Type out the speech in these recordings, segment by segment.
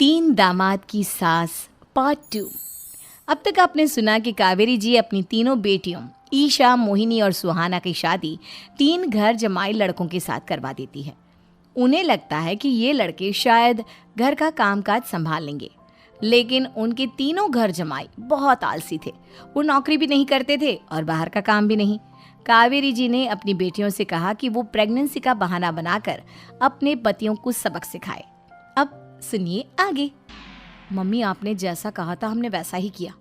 तीन दामाद की सास पार्ट 2। अब तक आपने सुना कि कावेरी जी अपनी तीनों बेटियों ईशा, मोहिनी और सुहाना की शादी तीन घर जमाई लड़कों के साथ करवा देती है। उन्हें लगता है कि ये लड़के शायद घर का कामकाज संभाल लेंगे, लेकिन उनके तीनों घर जमाई बहुत आलसी थे। वो नौकरी भी नहीं करते थे और बाहर का काम भी नहीं। कावेरी जी ने अपनी बेटियों से कहा कि वो प्रेगनेंसी का बहाना बनाकर अपने पतियों को सबक सिखाए। अब सुनिए आगे। मम्मी, आपने जैसा कहा था हमने वैसा ही किया,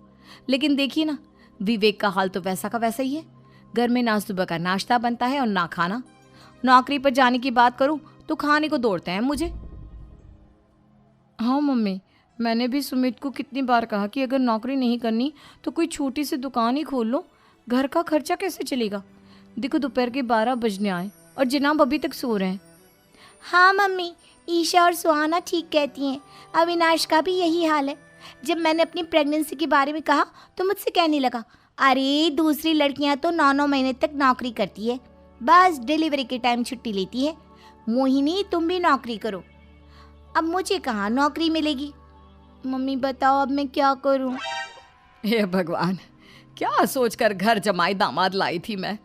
लेकिन देखिए ना, विवेक का हाल तो वैसा का वैसा ही है। घर में ना सुबह का नाश्ता बनता है और ना खाना। नौकरी पर जाने की बात करूं तो खाने को दौड़ते हैं मुझे। हाँ मम्मी, मैंने भी सुमित को कितनी बार कहा कि अगर नौकरी नहीं करनी तो कोई छोटी सी दुकान ही खोल लो। घर का खर्चा कैसे चलेगा? देखो दोपहर के 12 बजने आए और जनाब अभी तक सो रहे हैं। हाँ मम्मी, ईशा और सुहाना ठीक कहती हैं। अविनाश का भी यही हाल है। जब मैंने अपनी प्रेगनेंसी के बारे में कहा तो मुझसे कहने लगा, अरे दूसरी लड़कियां तो 9-9 महीने तक नौकरी करती है, बस डिलीवरी के टाइम छुट्टी लेती है। मोहिनी, तुम भी नौकरी करो। अब मुझे कहाँ नौकरी मिलेगी? मम्मी बताओ अब मैं क्या करूँ? हे भगवान, क्या सोचकर घर जमाई दामाद लाई थी मैं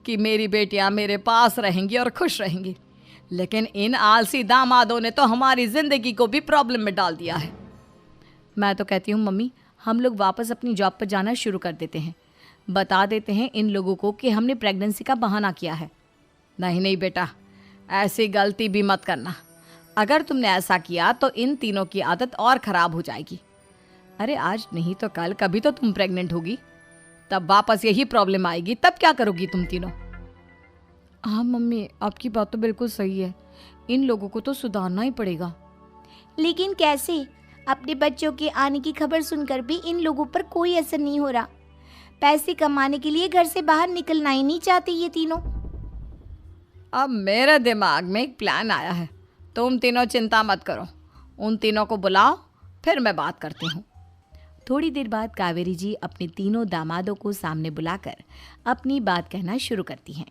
कि मेरी बेटियां मेरे पास रहेंगी और खुश रहेंगी, लेकिन इन आलसी दामादों ने तो हमारी जिंदगी को भी प्रॉब्लम में डाल दिया है। मैं तो कहती हूँ मम्मी, हम लोग वापस अपनी जॉब पर जाना शुरू कर देते हैं। बता देते हैं इन लोगों को कि हमने प्रेगनेंसी का बहाना किया है। नहीं नहीं बेटा, ऐसी गलती भी मत करना। अगर तुमने ऐसा किया तो इन तीनों की आदत और ख़राब हो जाएगी। अरे आज नहीं तो कल कभी तो तुम प्रेग्नेंट होगी, तब वापस यही प्रॉब्लम आएगी। तब क्या करोगी तुम तीनों? हाँ मम्मी, आपकी बात तो बिल्कुल सही है। इन लोगों को तो सुधारना ही पड़ेगा। लेकिन कैसे? अपने बच्चों के आने की खबर सुनकर भी इन लोगों पर कोई असर नहीं हो रहा। पैसे कमाने के लिए घर से बाहर निकलना ही नहीं चाहते ये तीनों। अब मेरे दिमाग में एक प्लान आया है। तुम तीनों चिंता मत करो, उन तीनों को बुलाओ, फिर मैं बात करती हूँ। थोड़ी देर बाद कावेरी जी अपने तीनों दामादों को सामने बुलाकर अपनी बात कहना शुरू करती हैं।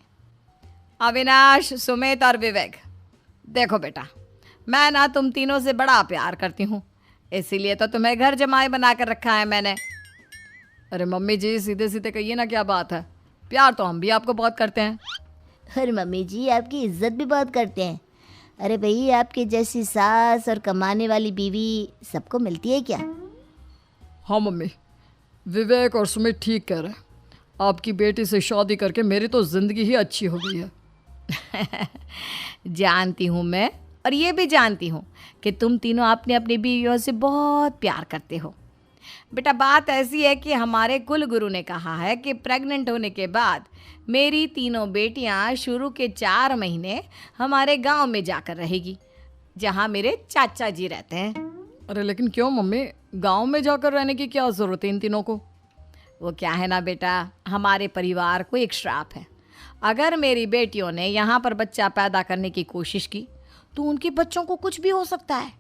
अविनाश, सुमित और विवेक, देखो बेटा, मैं ना तुम तीनों से बड़ा प्यार करती हूँ, इसीलिए तो तुम्हें घर जमाई बना कर रखा है मैंने। अरे मम्मी जी, सीधे सीधे कहिए ना, क्या बात है? प्यार तो हम भी आपको बहुत करते हैं। अरे मम्मी जी, आपकी इज्जत भी बहुत करते हैं। अरे भाई, आपके जैसी सास और कमाने वाली बीवी सबको मिलती है क्या? हाँ मम्मी, विवेक और सुमित ठीक कह रहे हैं। आपकी बेटी से शादी करके मेरी तो ज़िंदगी ही अच्छी हो गई है। जानती हूँ मैं, और ये भी जानती हूँ कि तुम तीनों अपने अपनी बीवियों से बहुत प्यार करते हो। बेटा, बात ऐसी है कि हमारे कुल गुरु ने कहा है कि प्रेग्नेंट होने के बाद मेरी तीनों बेटियां शुरू के 4 महीने हमारे गांव में जाकर रहेगी, जहां मेरे चाचा जी रहते हैं। अरे लेकिन क्यों मम्मी, गांव में जाकर रहने की क्या ज़रूरत है इन तीनों को? वो क्या है ना बेटा, हमारे परिवार को एक श्राप है। अगर मेरी बेटियों ने यहाँ पर बच्चा पैदा करने की कोशिश की तो उनके बच्चों को कुछ भी हो सकता है।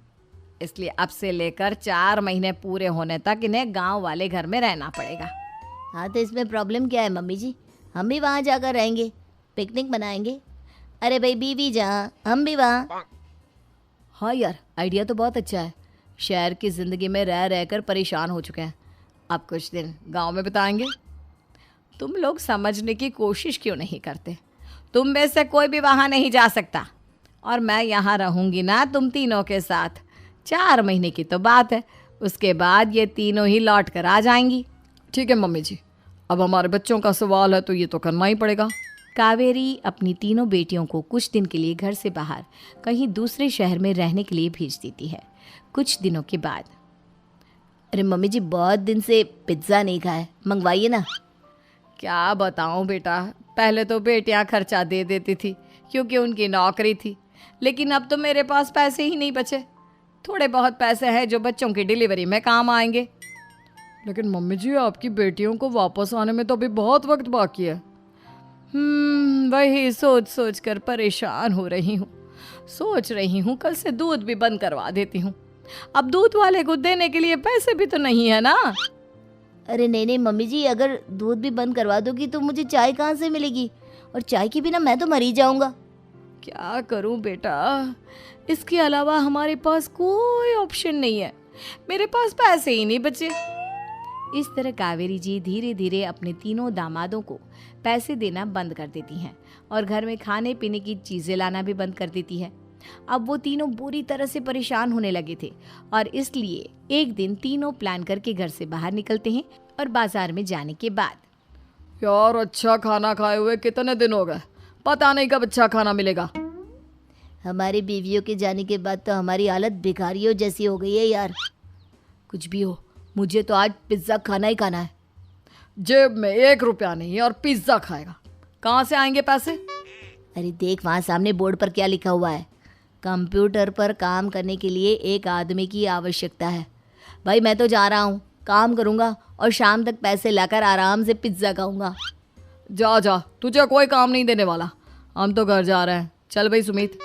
इसलिए अब से लेकर 4 महीने पूरे होने तक इन्हें गांव वाले घर में रहना पड़ेगा। हाँ तो इसमें प्रॉब्लम क्या है मम्मी जी? हम भी वहाँ जाकर रहेंगे, पिकनिक मनाएंगे। अरे भाई, बीवी जहाँ हम भी वहाँ। हाँ यार, आइडिया तो बहुत अच्छा है। शहर की ज़िंदगी में रह रहकर परेशान हो चुके हैं, अब कुछ दिन गांव में बिताएंगे। तुम लोग समझने की कोशिश क्यों नहीं करते? तुम में से कोई भी वहाँ नहीं जा सकता, और मैं यहाँ रहूँगी ना तुम तीनों के साथ। 4 महीने की तो बात है, उसके बाद ये तीनों ही लौट कर आ जाएंगी। ठीक है मम्मी जी, अब हमारे बच्चों का सवाल है तो ये तो करना ही पड़ेगा। कावेरी अपनी तीनों बेटियों को कुछ दिन के लिए घर से बाहर कहीं दूसरे शहर में रहने के लिए भेज देती है। कुछ दिनों के बाद, अरे मम्मी जी, बहुत दिन से पिज्ज़ा नहीं खाया, मंगवाइए ना। क्या बताऊं बेटा, पहले तो बेटियां खर्चा दे देती थी क्योंकि उनकी नौकरी थी, लेकिन अब तो मेरे पास पैसे ही नहीं बचे। थोड़े बहुत पैसे हैं जो बच्चों की डिलीवरी में काम आएंगे। लेकिन मम्मी जी, आपकी बेटियों को वापस आने में तो अभी बहुत वक्त बाकी है। वही सोच सोच कर परेशान हो रही हूँ। सोच रही हूँ कल से दूध भी बंद करवा देती हूँ। अब दूध वाले को देने के लिए पैसे भी तो नहीं है ना। अरे नहीं नहीं मम्मी जी, अगर दूध भी बंद करवा दोगी तो मुझे चाय कहाँ से मिलेगी? और चाय के बिना मैं तो मर ही जाऊंगा। क्या करूं बेटा, इसके अलावा हमारे पास कोई ऑप्शन नहीं है, मेरे पास पैसे ही नहीं बचे। इस तरह कावेरी जी धीरे धीरे अपने तीनों दामादों को पैसे देना बंद कर देती हैं और घर में खाने पीने की चीजें लाना भी बंद कर देती है। अब वो तीनों बुरी तरह से परेशान होने लगे थे और इसलिए एक दिन तीनों प्लान करके घर से बाहर निकलते हैं और बाजार में जाने के बाद यार अच्छा खाना खाए हुए कितने दिन हो गए, पता नहीं कब अच्छा खाना मिलेगा। हमारी बीवियों के जाने के बाद तो हमारी हालत भिखारियों जैसी हो गई है यार। कुछ भी हो, मुझे तो आज पिज्ज़ा खाना ही खाना है। जेब में 1 रुपया नहीं है और पिज्ज़ा खाएगा, कहाँ से आएंगे पैसे? अरे देख वहाँ सामने बोर्ड पर क्या लिखा हुआ है, कंप्यूटर पर काम करने के लिए एक आदमी की आवश्यकता है। भाई मैं तो जा रहा हूँ, काम करूँगा और शाम तक पैसे लाकर आराम से पिज्ज़ा खाऊंगा। जा जा, तुझे कोई काम नहीं देने वाला, हम तो घर जा रहे हैं। चल भाई सुमित।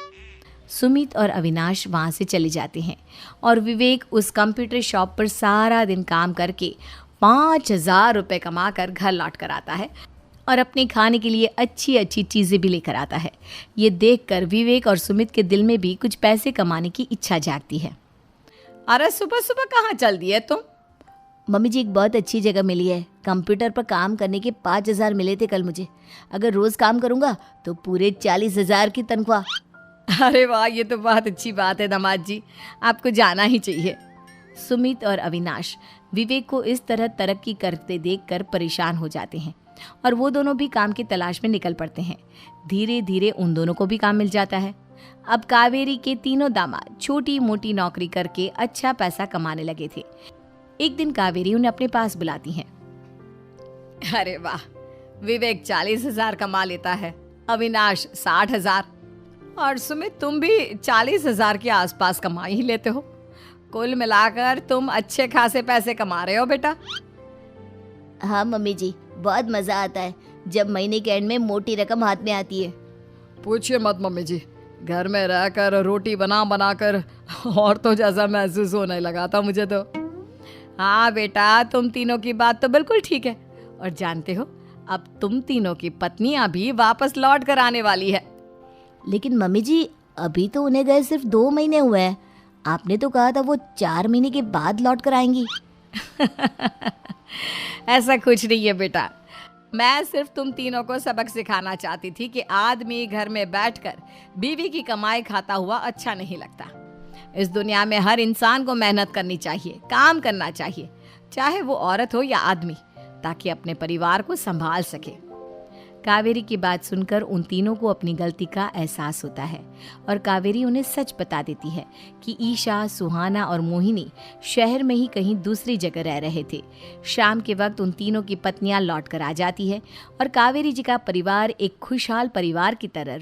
सुमित और अविनाश वहाँ से चले जाते हैं और विवेक उस कंप्यूटर शॉप पर सारा दिन काम करके 5,000 रुपये कमा कर घर लौट कर आता है और अपने खाने के लिए अच्छी अच्छी चीज़ें भी लेकर आता है। ये देखकर विवेक और सुमित के दिल में भी कुछ पैसे कमाने की इच्छा जागती है। अरे सुबह सुबह कहाँ चल दिए तुम? मम्मी जी एक बहुत अच्छी जगह मिली है, कंप्यूटर पर काम करने के 5,000 मिले थे कल मुझे। अगर रोज़ काम करूँगा तो पूरे 40,000 की तनख्वाह। अरे वाह, ये तो बहुत अच्छी बात है दामाद जी, आपको जाना ही चाहिए। सुमित और अविनाश विवेक को इस तरह तरक्की करते देखकर परेशान हो जाते हैं और वो दोनों भी काम की तलाश में निकल पड़ते हैं। धीरे धीरे उन दोनों को भी काम मिल जाता है। अब कावेरी के तीनों दामाद छोटी मोटी नौकरी करके अच्छा पैसा कमाने लगे थे। एक दिन कावेरी उन्हें अपने पास बुलाती हैं। अरे वाह, विवेक 40,000 कमा लेता है, अविनाश 60,000 और सुमित तुम भी 40,000 के आसपास कमा ही लेते हो। कुल मिलाकर तुम अच्छे खासे पैसे कमा रहे हो बेटा। हाँ मम्मी जी, बहुत मज़ा आता है जब महीने के एंड में मोटी रकम हाथ में आती है। पूछिए मत मम्मी जी, घर में रहकर रोटी बना बना कर और तो जैसा महसूस होने लगा था मुझे तो। हाँ बेटा, तुम तीनों की बात तो बिल्कुल ठीक है और जानते हो अब तुम तीनों की पत्नियां भी वापस लौट कर आने वाली है। लेकिन मम्मी जी अभी तो उन्हें गए सिर्फ 2 महीने हुए हैं, आपने तो कहा था वो 4 महीने के बाद लौट कर आएंगी। ऐसा कुछ नहीं है बेटा, मैं सिर्फ तुम तीनों को सबक सिखाना चाहती थी कि आदमी घर में बैठकर बीवी की कमाई खाता हुआ अच्छा नहीं लगता। इस दुनिया में हर इंसान को मेहनत करनी चाहिए, काम करना चाहिए, चाहे वो औरत हो या आदमी, ताकि अपने परिवार को संभाल सके। कावेरी की बात सुनकर उन तीनों को अपनी गलती का एहसास होता है और कावेरी उन्हें सच बता देती है कि ईशा, सुहाना और मोहिनी शहर में ही कहीं दूसरी जगह रह रहे थे। शाम के वक्त उन तीनों की पत्नियां लौट कर आ जाती है और कावेरी जी का परिवार एक खुशहाल परिवार की तरह